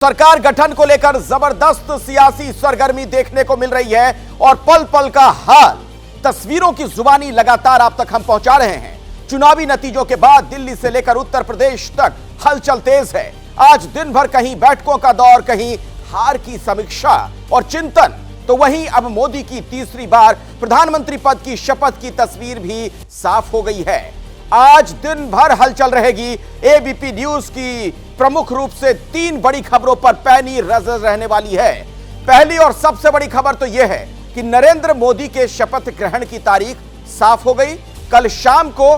सरकार गठन को लेकर जबरदस्त सियासी सरगर्मी देखने को मिल रही है और पल पल का हाल तस्वीरों की जुबानी लगातार आप तक हम पहुंचा रहे हैं। चुनावी नतीजों के बाद दिल्ली से लेकर उत्तर प्रदेश तक हलचल तेज है। आज दिन भर कहीं बैठकों का दौर, कहीं हार की समीक्षा और चिंतन, तो वहीं अब मोदी की तीसरी बार प्रधानमंत्री पद की शपथ की तस्वीर भी साफ हो गई है। आज दिन भर हलचल रहेगी। एबीपी न्यूज की प्रमुख रूप से 3 बड़ी खबरों पर पैनी नजर रहने वाली है। पहली और सबसे बड़ी खबर तो यह है कि नरेंद्र मोदी के शपथ ग्रहण की तारीख साफ हो गई। कल शाम को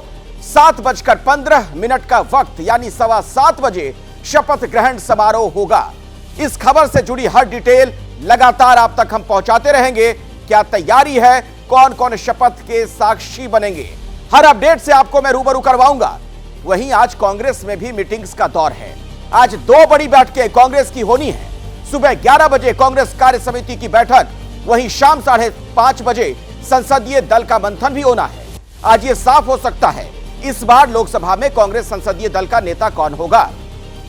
7:15 का वक्त यानी 7:15 बजे शपथ ग्रहण समारोह होगा। इस खबर से जुड़ी हर डिटेल लगातार आप तक हम पहुंचाते रहेंगे। क्या तैयारी है, कौन कौन शपथ के साक्षी बनेंगे, हर अपडेट से आपको मैं रूबरू करवाऊंगा। वहीं आज कांग्रेस में भी मीटिंग्स का दौर है। आज 2 बड़ी बैठकें कांग्रेस की होनी है। सुबह 11 बजे कांग्रेस कार्य समिति की बैठक, वहीं शाम 5:30 बजे संसदीय दल का मंथन भी होना है। आज यह साफ हो सकता है इस बार लोकसभा में कांग्रेस संसदीय दल का नेता कौन होगा।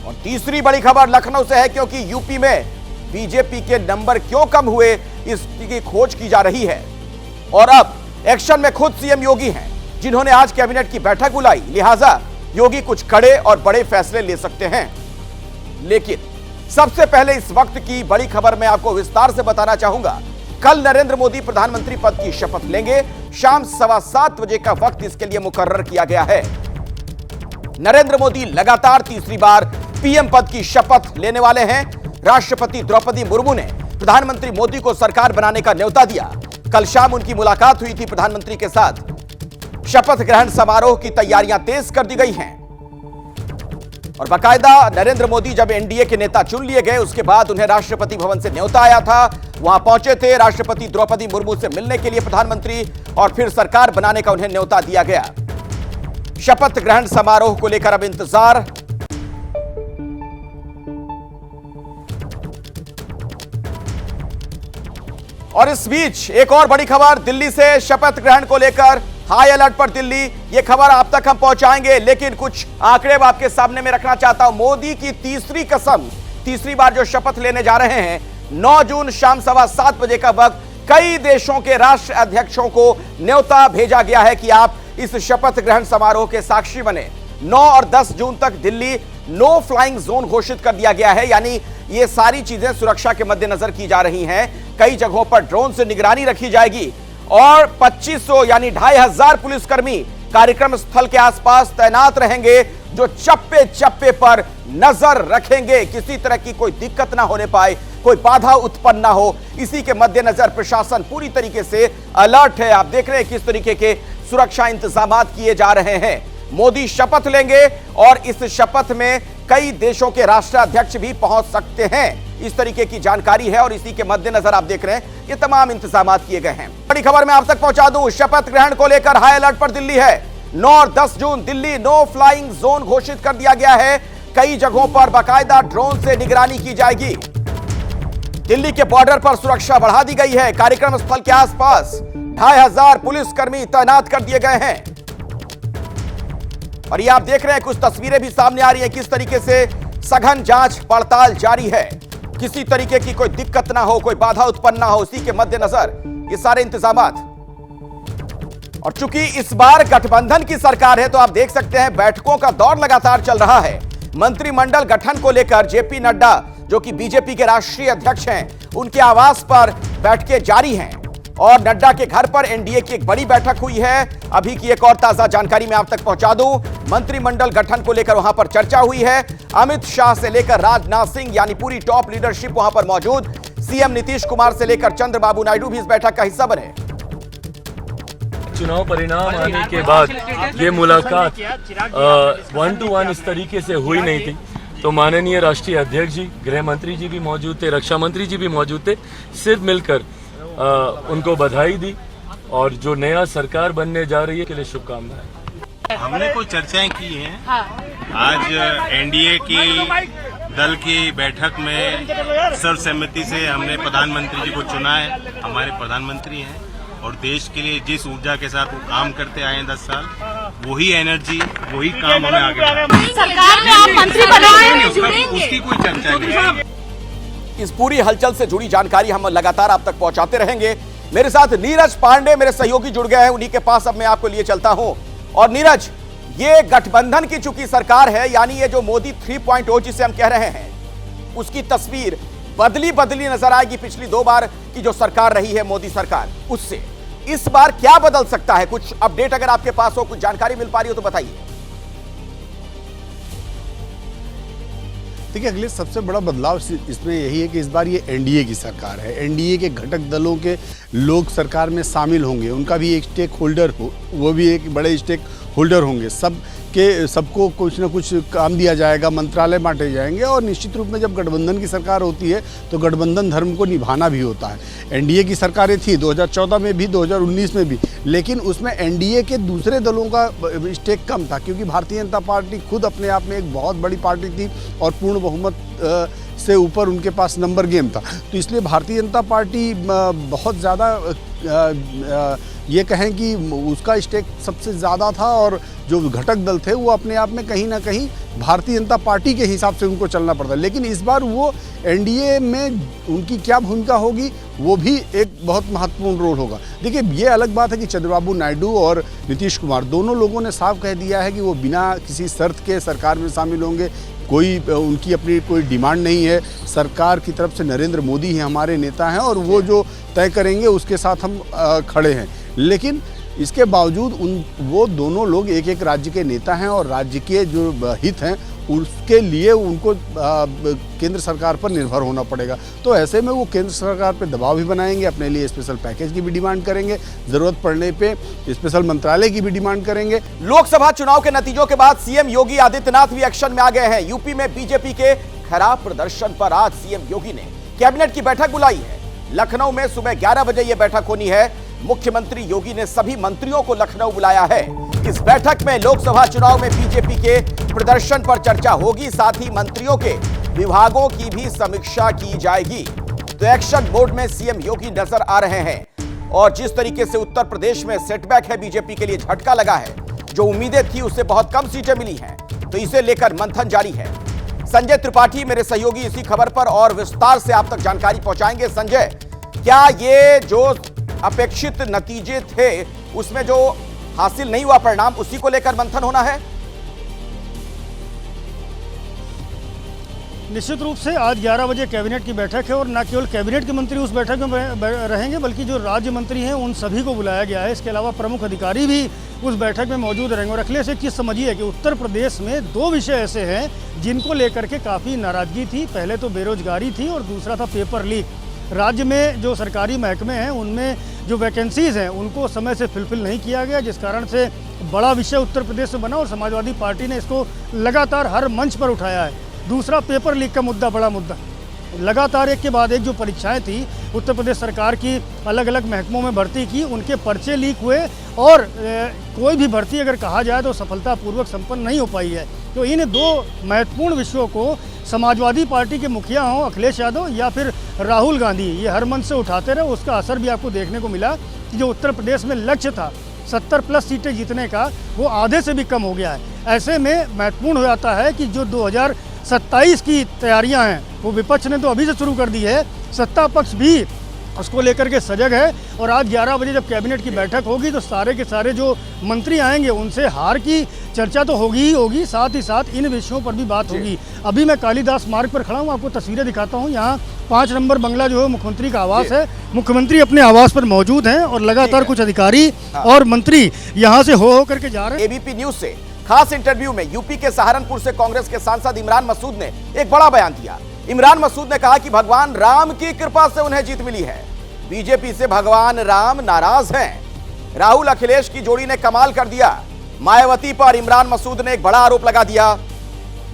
और तीसरी बड़ी खबर लखनऊ से है, क्योंकि यूपी में बीजेपी के नंबर क्यों कम हुए, इसकी खोज की जा रही है। और अब एक्शन में खुद सीएम योगी हैं, जिन्होंने आज कैबिनेट की बैठक बुलाई। लिहाजा योगी कुछ कड़े और बड़े फैसले ले सकते हैं। लेकिन सबसे पहले इस वक्त की बड़ी खबर मैं आपको विस्तार से बताना चाहूंगा। कल नरेंद्र मोदी प्रधानमंत्री पद की शपथ लेंगे। शाम 7:15 बजे का वक्त इसके लिए मुकर्रर किया गया है। नरेंद्र मोदी लगातार तीसरी बार पीएम पद की शपथ लेने वाले हैं। राष्ट्रपति द्रौपदी मुर्मू ने प्रधानमंत्री मोदी को सरकार बनाने का न्योता दिया। कल शाम उनकी मुलाकात हुई थी प्रधानमंत्री के साथ। शपथ ग्रहण समारोह की तैयारियां तेज कर दी गई हैं और बाकायदा नरेंद्र मोदी जब एनडीए के नेता चुन लिए गए, उसके बाद उन्हें राष्ट्रपति भवन से न्योता आया था। वहां पहुंचे थे राष्ट्रपति द्रौपदी मुर्मू से मिलने के लिए प्रधानमंत्री, और फिर सरकार बनाने का उन्हें न्योता दिया गया। शपथ ग्रहण समारोह को लेकर अब इंतजार। और इस बीच एक और बड़ी खबर दिल्ली से, शपथ ग्रहण को लेकर हाई अलर्ट पर दिल्ली। यह खबर आप तक हम पहुंचाएंगे, लेकिन कुछ आंकड़े आपके सामने में रखना चाहता हूं। मोदी की तीसरी कसम, तीसरी बार जो शपथ लेने जा रहे हैं, 9 जून शाम 7:15 बजे का वक्त कई देशों के राष्ट्र अध्यक्षों को न्योता भेजा गया है कि आप इस शपथ ग्रहण समारोह के साक्षी बने। 9 और 10 जून तक दिल्ली नो फ्लाइंग जोन घोषित कर दिया गया है, यानी ये सारी चीजें सुरक्षा के मद्देनजर की जा रही हैं। कई जगहों पर ड्रोन से निगरानी रखी जाएगी और 2500 यानी 2500 पुलिसकर्मी कार्यक्रम स्थल के आसपास तैनात रहेंगे, जो चप्पे चप्पे पर नजर रखेंगे, किसी तरह की कोई दिक्कत ना होने पाए, कोई बाधा उत्पन्न ना हो। इसी के मद्देनजर प्रशासन पूरी तरीके से अलर्ट है। आप देख रहे हैं किस तरीके के सुरक्षा इंतजाम किए जा रहे हैं। मोदी शपथ लेंगे और इस शपथ में कई देशों के राष्ट्राध्यक्ष भी पहुंच सकते हैं, इस तरीके की जानकारी है। और इसी के मद्देनजर आप देख रहे हैं ये तमाम इंतजाम किए गए हैं। बड़ी खबर मैं आप तक पहुंचा दूं, शपथ ग्रहण को लेकर हाई अलर्ट पर दिल्ली है। 9 और 10 जून दिल्ली नो फ्लाइंग जोन घोषित कर दिया गया है। कई जगहों पर बाकायदा ड्रोन से निगरानी की जाएगी। दिल्ली के बॉर्डर पर सुरक्षा बढ़ा दी गई है। कार्यक्रम स्थल के आसपास 2500 पुलिसकर्मी तैनात कर दिए गए हैं। और ये आप देख रहे हैं कुछ तस्वीरें भी सामने आ रही हैं, किस तरीके से सघन जांच पड़ताल जारी है, किसी तरीके की कोई दिक्कत ना हो, कोई बाधा उत्पन्न ना हो, इसी के मद्देनजर ये सारे इंतजामात। और चूंकि इस बार गठबंधन की सरकार है, तो आप देख सकते हैं बैठकों का दौर लगातार चल रहा है। मंत्रिमंडल गठन को लेकर जेपी नड्डा, जो कि बीजेपी के राष्ट्रीय अध्यक्ष हैं, उनके आवास पर बैठकें जारी हैं। और नड्डा के घर पर एनडीए की एक बड़ी बैठक हुई है। अभी की एक और ताजा जानकारी मैं आप तक पहुंचा दूं। मंत्रिमंडल गठन को लेकर वहां पर चर्चा हुई है। अमित शाह से लेकर राजनाथ सिंह यानी पूरी टॉप लीडरशिप वहां पर मौजूद। सीएम नीतीश कुमार से लेकर चंद्रबाबू नायडू भी इस बैठक का हिस्सा बने। चुनाव परिणाम आने के बाद ये मुलाकात 1 to 1 इस तरीके से हुई नहीं थी। तो माननीय राष्ट्रीय अध्यक्ष जी, गृह मंत्री जी भी मौजूद थे, रक्षा मंत्री जी भी मौजूद थे। सिर्फ मिलकर उनको बधाई दी और जो नया सरकार बनने जा रही है के लिए शुभकामनाएं। हमने कुछ चर्चाएं की हैं। आज एनडीए की दल की बैठक में सर्वसम्मति से हमने प्रधानमंत्री जी को चुना है। हमारे प्रधानमंत्री हैं और देश के लिए जिस ऊर्जा के साथ वो काम करते आए हैं 10 साल, वही एनर्जी, वही काम हमें आगे सरकार में आप मंत्री बने हैं, उसकी कोई चर्चा नहीं। इस पूरी हलचल से जुड़ी जानकारी हम लगातार आप तक पहुंचाते रहेंगे। मेरे साथ नीरज पांडे मेरे सहयोगी जुड़ गए हैं, उन्हीं के पास अब मैं आपको लिए चलता हूं। और नीरज, ये गठबंधन की चूंकि सरकार है, यानी ये जो मोदी 3.0 जिसे हम कह रहे हैं, उसकी तस्वीर बदली नजर आएगी पिछली 2 बार की जो सरकार रही है मोदी सरकार, उससे इस बार क्या बदल सकता है? कुछ अपडेट अगर आपके पास हो, कुछ जानकारी मिल पा रही हो तो बताइए। देखिए, अगले सबसे बड़ा बदलाव इसमें यही है कि इस बार ये एनडीए की सरकार है। एनडीए के घटक दलों के लोग सरकार में शामिल होंगे, उनका भी एक स्टेक होल्डर हो, वो भी एक बड़े स्टेक होल्डर होंगे। सबको कुछ ना कुछ काम दिया जाएगा, मंत्रालय बांटे जाएंगे। और निश्चित रूप में जब गठबंधन की सरकार होती है तो गठबंधन धर्म को निभाना भी होता है। एनडीए की सरकारें थी 2014 में भी, 2019 में भी, लेकिन उसमें एनडीए के दूसरे दलों का स्टेक कम था, क्योंकि भारतीय जनता पार्टी खुद अपने आप में एक बहुत बड़ी पार्टी थी और पूर्ण बहुमत से ऊपर उनके पास नंबर गेम था। तो इसलिए भारतीय जनता पार्टी बहुत ज़्यादा ये कहें कि उसका स्टेक सबसे ज़्यादा था, और जो घटक दल थे वो अपने आप में कहीं ना कहीं भारतीय जनता पार्टी के हिसाब से उनको चलना पड़ता। लेकिन इस बार वो एनडीए में उनकी क्या भूमिका होगी, वो भी एक बहुत महत्वपूर्ण रोल होगा। देखिए, ये अलग बात है कि चंद्रबाबू नायडू और नीतीश कुमार दोनों लोगों ने साफ कह दिया है कि वो बिना किसी शर्त के सरकार में शामिल होंगे। कोई उनकी अपनी कोई डिमांड नहीं है। सरकार की तरफ से नरेंद्र मोदी ही हमारे नेता हैं और वो जो तय करेंगे उसके साथ हम खड़े हैं। लेकिन इसके बावजूद वो दोनों लोग एक एक राज्य के नेता हैं और राज्य के जो हित हैं उसके लिए उनको केंद्र सरकार पर निर्भर होना पड़ेगा। तो ऐसे में वो केंद्र सरकार पर दबाव भी बनाएंगे, अपने लिए स्पेशल पैकेज की भी डिमांड करेंगे, जरूरत पड़ने पे स्पेशल मंत्रालय की भी डिमांड करेंगे। लोकसभा चुनाव के नतीजों के बाद सीएम योगी आदित्यनाथ भी एक्शन में आ गए हैं। यूपी में बीजेपी के खराब प्रदर्शन पर आज सीएम योगी ने कैबिनेट की बैठक बुलाई है। लखनऊ में सुबह 11 बजे यह बैठक होनी है। मुख्यमंत्री योगी ने सभी मंत्रियों को लखनऊ बुलाया है। इस बैठक में लोकसभा चुनाव में बीजेपी के प्रदर्शन पर चर्चा होगी, साथ ही मंत्रियों के विभागों की भी समीक्षा की जाएगी। तो एक्शन मोड में सीएम योगी नजर आ रहे हैं। और जिस तरीके से उत्तर प्रदेश में सेटबैक है, बीजेपी के लिए झटका लगा है, जो उम्मीदें थी उससे बहुत कम सीटें मिली हैं, तो इसे लेकर मंथन जारी है। संजय त्रिपाठी मेरे सहयोगी इसी खबर पर और विस्तार से आप तक जानकारी पहुंचाएंगे। संजय, क्या ये जो अपेक्षित नतीजे थे उसमें जो हासिल नहीं हुआ परिणाम, उसी को लेकर मंथन होना है? निश्चित रूप से आज 11 बजे कैबिनेट की बैठक है और न केवल कैबिनेट के मंत्री उस बैठक में रहेंगे, बल्कि जो राज्य मंत्री हैं उन सभी को बुलाया गया है। इसके अलावा प्रमुख अधिकारी भी उस बैठक में मौजूद रहेंगे। और अखिलेश, एक चीज़ समझिए कि उत्तर प्रदेश में 2 विषय ऐसे हैं जिनको लेकर के काफ़ी नाराजगी थी। पहले तो बेरोजगारी थी और दूसरा था पेपर लीक। राज्य में जो सरकारी महकमे हैं उनमें जो वैकेंसीज़ हैं उनको समय से फिलफिल नहीं किया गया, जिस कारण से बड़ा विषय उत्तर प्रदेश में बना और समाजवादी पार्टी ने इसको लगातार हर मंच पर उठाया है। दूसरा पेपर लीक का मुद्दा, बड़ा मुद्दा। लगातार एक के बाद एक जो परीक्षाएं थी उत्तर प्रदेश सरकार की, अलग अलग महकमों में भर्ती की, उनके पर्चे लीक हुए और कोई भी भर्ती अगर कहा जाए तो सफलतापूर्वक संपन्न नहीं हो पाई है। तो इन 2 महत्वपूर्ण विषयों को समाजवादी पार्टी के मुखिया हों अखिलेश यादव या फिर राहुल गांधी, ये हर मंच से उठाते रहे। उसका असर भी आपको देखने को मिला कि जो उत्तर प्रदेश में लक्ष्य था 70+ सीटें जीतने का, वो आधे से भी कम हो गया है। ऐसे में महत्वपूर्ण हो जाता है कि जो 2027 की तैयारियां हैं वो विपक्ष ने तो अभी से शुरू कर दी है, सत्ता पक्ष भी उसको लेकर के सजग है। और आज 11 बजे जब कैबिनेट की बैठक होगी तो सारे के सारे जो मंत्री आएंगे उनसे हार की चर्चा तो होगी ही होगी, साथ ही साथ इन विषयों पर भी बात होगी। अभी मैं कालीदास मार्ग पर खड़ा हूँ, आपको तस्वीरें दिखाता हूँ। यहाँ 5 नंबर बंगला जो है मुख्यमंत्री का आवास है। मुख्यमंत्री अपने आवास पर मौजूद हैं और लगातार कुछ अधिकारी और मंत्री यहाँ से हो करके जा रहे हैं। एबीपी न्यूज से खास इंटरव्यू में यूपी के सहारनपुर से कांग्रेस के सांसद इमरान मसूद ने एक बड़ा बयान दिया। इमरान मसूद ने कहा कि भगवान राम की कृपा से उन्हें जीत मिली है। बीजेपी से भगवान राम नाराज हैं। राहुल अखिलेश की जोड़ी ने कमाल कर दिया। मायावती पर इमरान मसूद ने एक बड़ा आरोप लगा दिया।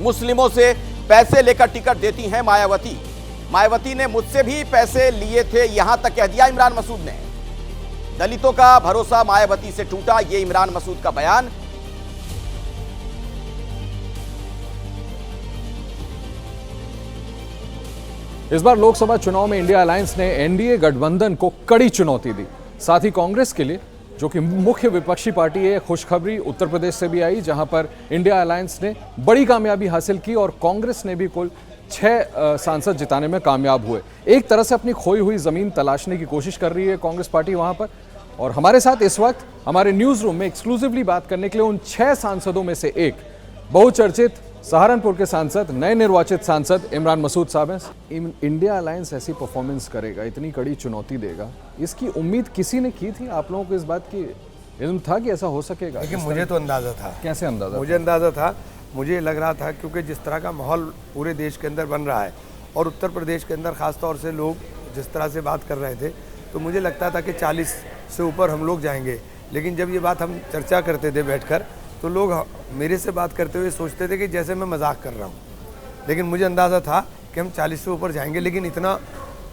मुस्लिमों से पैसे लेकर टिकट देती हैं मायावती। मायावती ने मुझसे भी पैसे लिए थे, यहां तक कह दिया इमरान मसूद ने। दलितों का भरोसा मायावती से टूटा, ये इमरान मसूद का बयान। इस बार लोकसभा चुनाव में इंडिया अलायंस ने एनडीए गठबंधन को कड़ी चुनौती दी। साथ ही कांग्रेस के लिए, जो कि मुख्य विपक्षी पार्टी है, खुशखबरी उत्तर प्रदेश से भी आई, जहां पर इंडिया अलायंस ने बड़ी कामयाबी हासिल की और कांग्रेस ने भी कुल 6 सांसद जिताने में कामयाब हुए। एक तरह से अपनी खोई हुई ज़मीन तलाशने की कोशिश कर रही है कांग्रेस पार्टी वहाँ पर। और हमारे साथ इस वक्त हमारे न्यूज़ रूम में एक्सक्लूसिवली बात करने के लिए उन 6 सांसदों में से एक बहुचर्चित सहारनपुर के सांसद, नए निर्वाचित सांसद इमरान मसूद साहब हैं। इंडिया अलायंस ऐसी परफॉर्मेंस करेगा, इतनी कड़ी चुनौती देगा, इसकी उम्मीद किसी ने की थी? आप लोगों को इस बात की इल्म था कि ऐसा हो सकेगा? लेकिन मुझे तो अंदाज़ा था। कैसे अंदाज़ा? मुझे अंदाज़ा था, मुझे लग रहा था क्योंकि जिस तरह का माहौल पूरे देश के अंदर बन रहा है और उत्तर प्रदेश के अंदर ख़ास तौर से लोग जिस तरह से बात कर रहे थे, तो मुझे लगता था कि 40 से ऊपर हम लोग जाएंगे। लेकिन जब ये बात हम चर्चा करते थे बैठकर, तो लोग मेरे से बात करते हुए सोचते थे कि जैसे मैं मजाक कर रहा हूँ। लेकिन मुझे अंदाज़ा था कि हम 40 से ऊपर जाएंगे, लेकिन इतना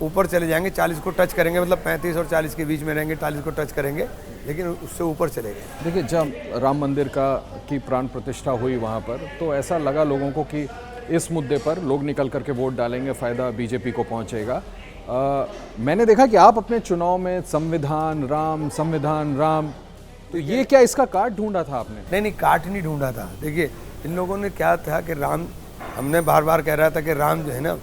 ऊपर चले जाएंगे, 40 को टच करेंगे, मतलब 35 और 40 के बीच में रहेंगे, 40 को टच करेंगे, लेकिन उससे ऊपर चले गए। देखिए, जब राम मंदिर की प्राण प्रतिष्ठा हुई वहाँ पर, तो ऐसा लगा लोगों को कि इस मुद्दे पर लोग निकल करके वोट डालेंगे, फ़ायदा बीजेपी को पहुँचेगा। मैंने देखा कि आप अपने चुनाव में संविधान राम, तो ये क्या इसका काट ढूंढा था आपने? नहीं, काट नहीं ढूंढा था। देखिए, इन लोगों ने क्या था कि राम, हमने बार बार कह रहा था कि राम जो है ना,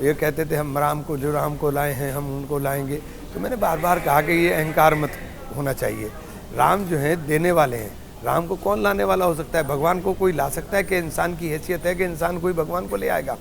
ये कहते थे हम राम को लाए हैं, हम उनको लाएंगे। तो मैंने बार बार कहा कि ये अहंकार मत होना चाहिए। राम जो है देने वाले हैं, राम को कौन लाने वाला हो सकता है? भगवान को कोई ला सकता है कि इंसान की हैसियत है कि इंसान कोई भगवान को ले आएगा?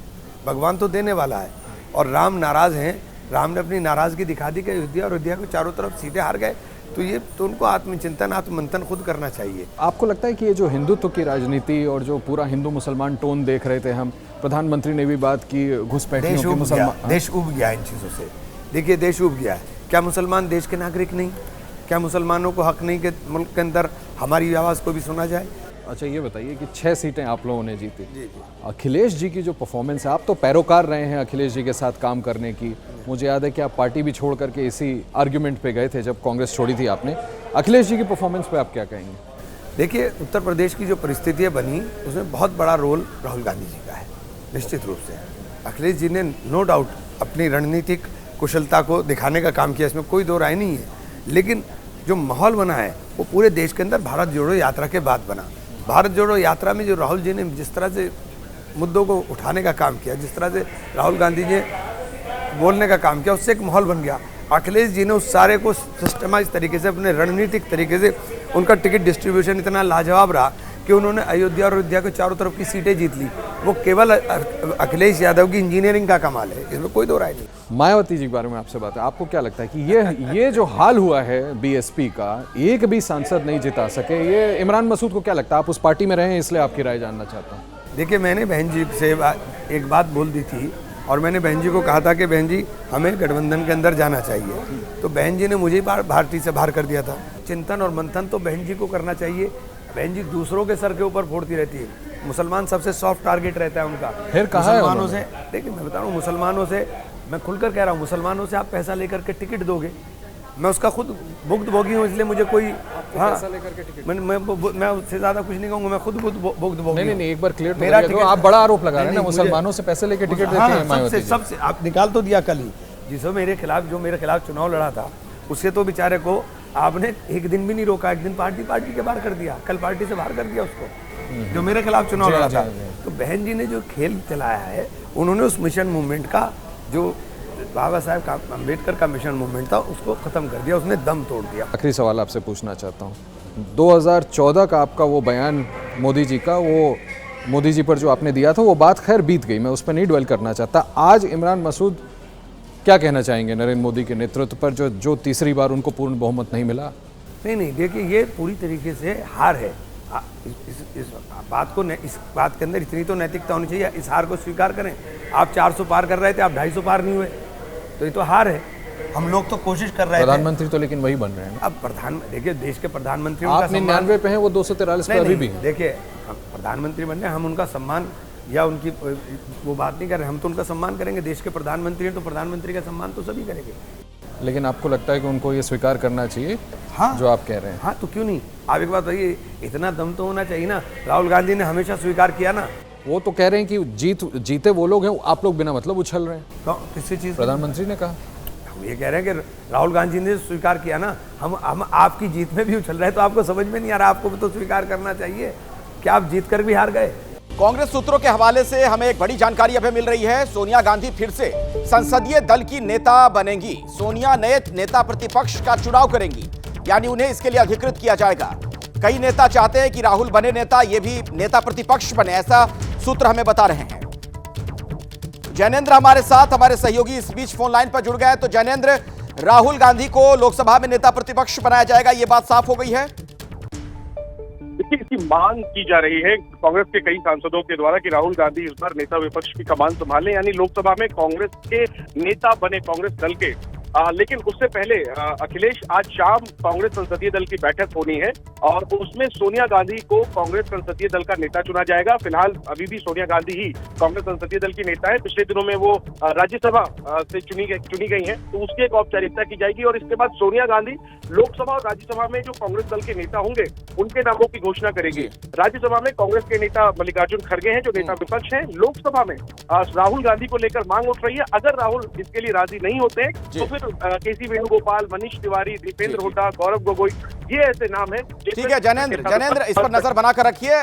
भगवान तो देने वाला है। और राम नाराज़ हैं, राम ने अपनी नाराज़गी दिखा दी कि अयोध्या को चारों तरफ सीटें हार गए। तो ये तो उनको आत्मचिंतन आत्ममंथन खुद करना चाहिए। आपको लगता है कि ये जो हिंदुत्व की राजनीति और जो पूरा हिंदू मुसलमान टोन देख रहे थे हम, प्रधानमंत्री ने भी बात की घुसपैठियों की, मुसलमान देश उब गया इन चीज़ों से। देखिए, देश उब गया है। क्या मुसलमान देश के नागरिक नहीं? क्या मुसलमानों को हक नहीं कि मुल्क के अंदर हमारी आवाज़ को भी सुना जाए? अच्छा, ये बताइए कि 6 सीटें आप लोगों ने जीती। अखिलेश जी की जो परफॉर्मेंस है, आप तो पैरोकार रहे हैं अखिलेश जी के साथ काम करने की। मुझे याद है कि आप पार्टी भी छोड़ करके इसी आर्ग्यूमेंट पे गए थे जब कांग्रेस छोड़ी थी आपने। अखिलेश जी की परफॉर्मेंस पे आप क्या कहेंगे? देखिए, उत्तर प्रदेश की जो परिस्थितियाँ बनी, उसमें बहुत बड़ा रोल राहुल गांधी जी का है, निश्चित रूप से। अखिलेश जी ने नो डाउट अपनी रणनीतिक कुशलता को दिखाने का काम किया, इसमें कोई दो राय नहीं है। लेकिन जो माहौल बना है वो पूरे देश के अंदर भारत जोड़ो यात्रा के बाद बना। भारत जोड़ो यात्रा में जो राहुल जी ने जिस तरह से मुद्दों को उठाने का काम किया, जिस तरह से राहुल गांधी जी बोलने का काम किया, उससे एक माहौल बन गया। अखिलेश जी ने उस सारे को सिस्टमाइज तरीके से, अपने रणनीतिक तरीके से, उनका टिकट डिस्ट्रीब्यूशन इतना लाजवाब रहा कि उन्होंने अयोध्या को चारों तरफ की सीटें जीत ली। वो केवल अखिलेश यादव की इंजीनियरिंग का कमाल है, इसमें कोई दो राय नहीं। मायावती जी के बारे में आपसे बात है, आपको क्या लगता है कि ये जो हाल हुआ है बीएसपी का, एक भी सांसद नहीं जिता सके, ये इमरान मसूद को क्या लगता है? आप उस पार्टी में रहे हैं, इसलिए आपकी राय जानना चाहता हूँ। देखिए, मैंने बहन जी से एक बात बोल दी थी और मैंने बहन जी को कहा था कि बहन जी हमें गठबंधन के अंदर जाना चाहिए। तो बहन जी ने मुझे पार्टी से बाहर कर दिया था। चिंतन और मंथन तो बहन जी को करना चाहिए। बहन जी दूसरों के सर के ऊपर फोड़ती रहती है। मुसलमान सबसे सॉफ्ट टारगेट रहता है उनका। फिर कहा है मुसलमानों से, देखिए मैं बता रहा हूँ, मुसलमानों से मैं खुलकर कह रहा हूँ, मुसलमानों से आप पैसा लेकर के टिकट दोगे, मैं उसका खुद भुक्तभोगी हूँ, इसलिए मुझे कोई मैं उससे ज्यादा कुछ नहीं कहूँगा, मैं खुद भुक्तभोगी। नहीं, एक बार क्लियर मेरा तो आप बड़ा आरोप लगा रहे हैं ना, मुसलमानों से पैसे लेकर टिकट देते हैं मायावती जी। सबसे आप निकाल तो दिया कल ही, जो मेरे खिलाफ चुनाव लड़ा था, उससे तो बेचारे को आपने एक दिन भी नहीं रोका, एक दिन पार्टी के बाहर कर दिया, कल पार्टी से बाहर कर दिया उसको, जो मेरे खिलाफ चुनाव लड़ा था। तो बहन जी ने जो खेल चलाया है, उन्होंने उस मिशन मूवमेंट का, जो बाबा साहब अम्बेडकर का मिशन मूवमेंट था, उसको खत्म कर दिया, उसने दम तोड़ दिया। आखिरी सवाल आपसे पूछना चाहता हूँ, 2014 का आपका वो बयान मोदी जी का, वो मोदी जी पर जो आपने दिया था, वो बात खैर बीत गई, मैं उस पर नहीं ड्वेल करना चाहता। आज इमरान मसूद क्या कहना चाहेंगे नरेंद्र मोदी के नेतृत्व पर, जो तीसरी बार उनको पूर्ण बहुमत नहीं मिला? नहीं, देखिए ये पूरी तरीके से हार है। इस बात के अंदर इतनी तो नैतिकता होनी चाहिए, इस हार को स्वीकार करें। आप 400 पार कर रहे थे, आप 250 पार नहीं हुए, तो ये तो हार है। हम लोग तो कोशिश कर रहे हैं। प्रधानमंत्री तो लेकिन वही बन रहे हैं। अब देखिए, देश के प्रधानमंत्री आप 99 पे हैं, वो 243 पे अभी भी हैं। देखिए, हम प्रधानमंत्री बन रहे हैं, हम उनका सम्मान या उनकी वो बात नहीं कर रहे, हम तो उनका सम्मान करेंगे। देश के प्रधानमंत्री हैं तो प्रधानमंत्री का सम्मान तो सभी करेंगे। लेकिन आपको लगता है कि उनको ये स्वीकार करना चाहिए? हाँ, जो आप कह रहे हैं। हाँ, तो क्यों नहीं? आप एक बात बताइए, इतना दम तो होना चाहिए ना। राहुल गांधी ने हमेशा स्वीकार किया ना। वो तो कह रहे हैं कि जीते वो लोग हैं, आप लोग बिना मतलब उछल रहे हैं। तो किसी चीज़, प्रधानमंत्री ने कहा, हम ये कह रहे हैं कि राहुल गांधी ने स्वीकार किया ना। हम आपकी जीत में भी उछल रहे हैं, तो आपको समझ में नहीं आ रहा। आपको भी तो स्वीकार करना चाहिए कि आप जीत कर भी हार गए। कांग्रेस सूत्रों के हवाले से हमें एक बड़ी जानकारी अभी मिल रही है। सोनिया गांधी फिर से संसदीय दल की नेता बनेंगी। सोनिया नए नेता प्रतिपक्ष का चुनाव करेंगी, यानी उन्हें इसके लिए अधिकृत किया जाएगा। कई नेता चाहते हैं कि राहुल बने नेता, ये भी नेता प्रतिपक्ष बने, ऐसा सूत्र हमें बता रहे हैं। जैनेंद्र हमारे साथ, हमारे सहयोगी इस बीच फोन लाइन पर जुड़ गए। तो जैनेंद्र, राहुल गांधी को लोकसभा में नेता प्रतिपक्ष बनाया जाएगा, ये बात साफ हो गई है? देखिए, इसकी मांग की जा रही है कांग्रेस के कई सांसदों के द्वारा कि राहुल गांधी इस बार नेता विपक्ष की कमान संभालें, यानी लोकसभा में कांग्रेस के नेता बने, कांग्रेस दल के। लेकिन उससे पहले अखिलेश, आज शाम कांग्रेस संसदीय दल की बैठक होनी है और उसमें सोनिया गांधी को कांग्रेस संसदीय दल का नेता चुना जाएगा। फिलहाल अभी भी सोनिया गांधी ही कांग्रेस संसदीय दल की नेता है। पिछले दिनों में वो राज्यसभा से चुनी गई है, तो उसकी एक औपचारिकता की जाएगी और इसके बाद सोनिया गांधी लोकसभा और राज्यसभा में जो कांग्रेस दल के नेता होंगे उनके नामों की घोषणा करेगी। राज्यसभा में कांग्रेस के नेता मल्लिकार्जुन खड़गे हैं जो नेता विपक्ष हैं। लोकसभा में राहुल गांधी को लेकर मांग उठ रही है। अगर राहुल इसके लिए राजी नहीं होते तो फिर केसी वेणुगोपाल, मनीष तिवारी, दीपेंद्र हुड्डा, गौरव गोगोई, ये ऐसे नाम है। ठीक है जैनेंद्र, इस पर नजर बनाकर रखिए।